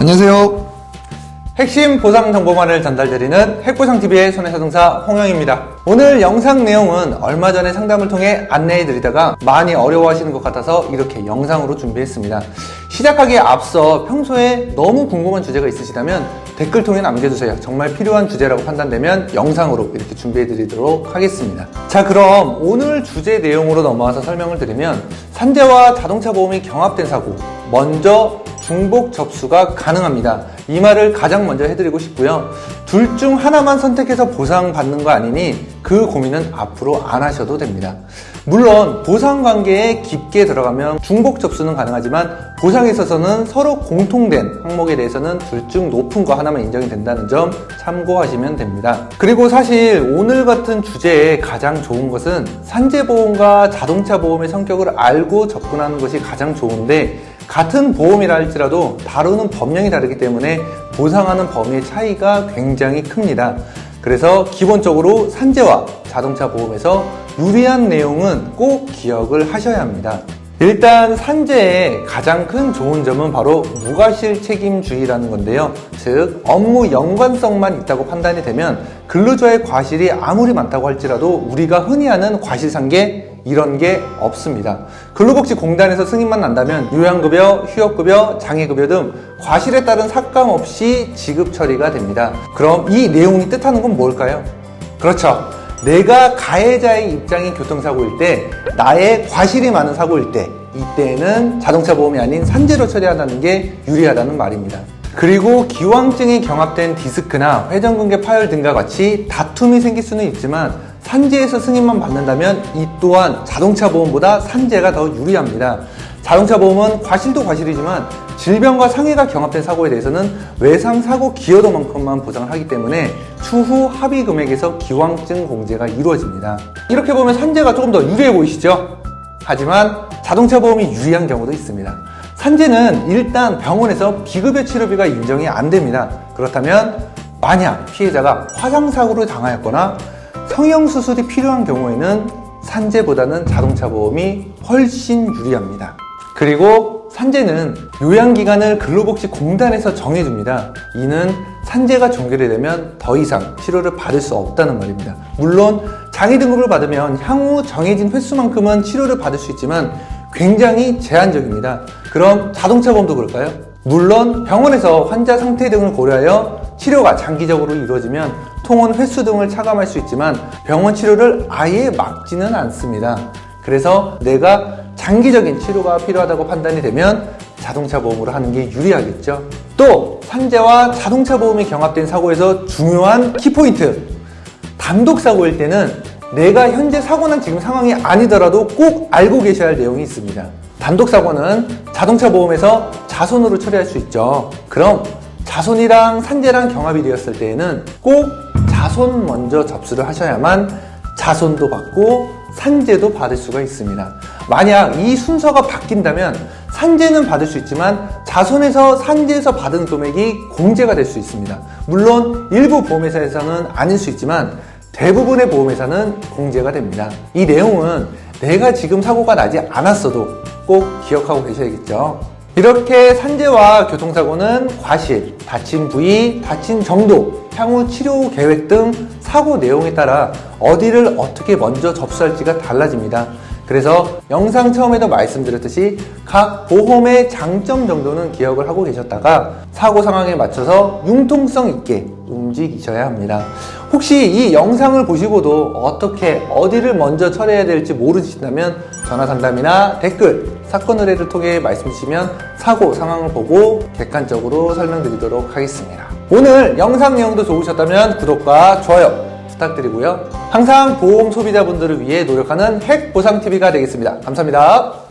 안녕하세요. 핵심 보상 정보만을 전달드리는 핵보상TV의 손해자동사 홍영입니다. 오늘 영상 내용은 얼마 전에 상담을 통해 안내해드리다가 많이 어려워하시는 것 같아서 이렇게 영상으로 준비했습니다. 시작하기에 앞서 평소에 너무 궁금한 주제가 있으시다면 댓글 통해 남겨주세요. 정말 필요한 주제라고 판단되면 영상으로 이렇게 준비해드리도록 하겠습니다. 자, 그럼 오늘 주제 내용으로 넘어와서 설명을 드리면 산재와 자동차 보험이 경합된 사고, 먼저 중복 접수가 가능합니다. 이 말을 가장 먼저 해드리고 싶고요. 둘 중 하나만 선택해서 보상받는 거 아니니 그 고민은 앞으로 안 하셔도 됩니다. 물론 보상관계에 깊게 들어가면 중복 접수는 가능하지만 보상에 있어서는 서로 공통된 항목에 대해서는 둘 중 높은 거 하나만 인정이 된다는 점 참고하시면 됩니다. 그리고 사실 오늘 같은 주제에 가장 좋은 것은 산재보험과 자동차 보험의 성격을 알고 접근하는 것이 가장 좋은데, 같은 보험이라 할지라도 다루는 법령이 다르기 때문에 보상하는 범위의 차이가 굉장히 큽니다. 그래서 기본적으로 산재와 자동차 보험에서 유리한 내용은 꼭 기억을 하셔야 합니다. 일단 산재의 가장 큰 좋은 점은 바로 무과실 책임주의라는 건데요. 즉, 업무 연관성만 있다고 판단이 되면 근로자의 과실이 아무리 많다고 할지라도 우리가 흔히 아는 과실상계 이런 게 없습니다. 근로복지공단에서 승인만 난다면 요양급여, 휴업급여, 장애급여 등 과실에 따른 삭감 없이 지급 처리가 됩니다. 그럼 이 내용이 뜻하는 건 뭘까요? 그렇죠. 내가 가해자의 입장인 교통사고일 때, 나의 과실이 많은 사고일 때, 이때에는 자동차 보험이 아닌 산재로 처리한다는 게 유리하다는 말입니다. 그리고 기왕증이 경합된 디스크나 회전근개 파열 등과 같이 다툼이 생길 수는 있지만 산재에서 승인만 받는다면 이 또한 자동차 보험보다 산재가 더 유리합니다. 자동차 보험은 과실도 과실이지만 질병과 상해가 경합된 사고에 대해서는 외상사고 기여도만큼만 보상을 하기 때문에 추후 합의 금액에서 기왕증 공제가 이루어집니다. 이렇게 보면 산재가 조금 더 유리해 보이시죠? 하지만 자동차 보험이 유리한 경우도 있습니다. 산재는 일단 병원에서 비급여 치료비가 인정이 안 됩니다. 그렇다면 만약 피해자가 화상사고를 당하였거나 성형수술이 필요한 경우에는 산재보다는 자동차 보험이 훨씬 유리합니다. 그리고 산재는 요양기간을 근로복지공단에서 정해줍니다. 이는 산재가 종결이 되면 더 이상 치료를 받을 수 없다는 말입니다. 물론 장애 등급을 받으면 향후 정해진 횟수만큼은 치료를 받을 수 있지만 굉장히 제한적입니다. 그럼 자동차 보험도 그럴까요? 물론 병원에서 환자 상태 등을 고려하여 치료가 장기적으로 이루어지면 통원 횟수 등을 차감할 수 있지만 병원 치료를 아예 막지는 않습니다. 그래서 내가 장기적인 치료가 필요하다고 판단이 되면 자동차 보험으로 하는 게 유리하겠죠. 또 산재와 자동차 보험이 경합된 사고에서 중요한 키포인트, 단독 사고일 때는 내가 현재 사고 난 지금 상황이 아니더라도 꼭 알고 계셔야 할 내용이 있습니다. 단독 사고는 자동차 보험에서 자손으로 처리할 수 있죠. 그럼 자손이랑 산재랑 경합이 되었을 때에는 꼭 자손 먼저 접수를 하셔야만 자손도 받고 산재도 받을 수가 있습니다. 만약 이 순서가 바뀐다면 산재는 받을 수 있지만 자손에서 산재에서 받은 금액이 공제가 될 수 있습니다. 물론 일부 보험회사에서는 아닐 수 있지만 대부분의 보험회사는 공제가 됩니다. 이 내용은 내가 지금 사고가 나지 않았어도 꼭 기억하고 계셔야겠죠. 이렇게 산재와 교통사고는 과실, 다친 부위, 다친 정도, 향후 치료 계획 등 사고 내용에 따라 어디를 어떻게 먼저 접수할지가 달라집니다. 그래서 영상 처음에도 말씀드렸듯이 각 보험의 장점 정도는 기억을 하고 계셨다가 사고 상황에 맞춰서 융통성 있게 움직이셔야 합니다. 혹시 이 영상을 보시고도 어떻게 어디를 먼저 처리해야 될지 모르신다면 전화 상담이나 댓글, 사건 의뢰를 통해 말씀 주시면 사고 상황을 보고 객관적으로 설명드리도록 하겠습니다. 오늘 영상 내용도 좋으셨다면 구독과 좋아요 부탁드리고요. 항상 보험 소비자분들을 위해 노력하는 핵보상TV가 되겠습니다. 감사합니다.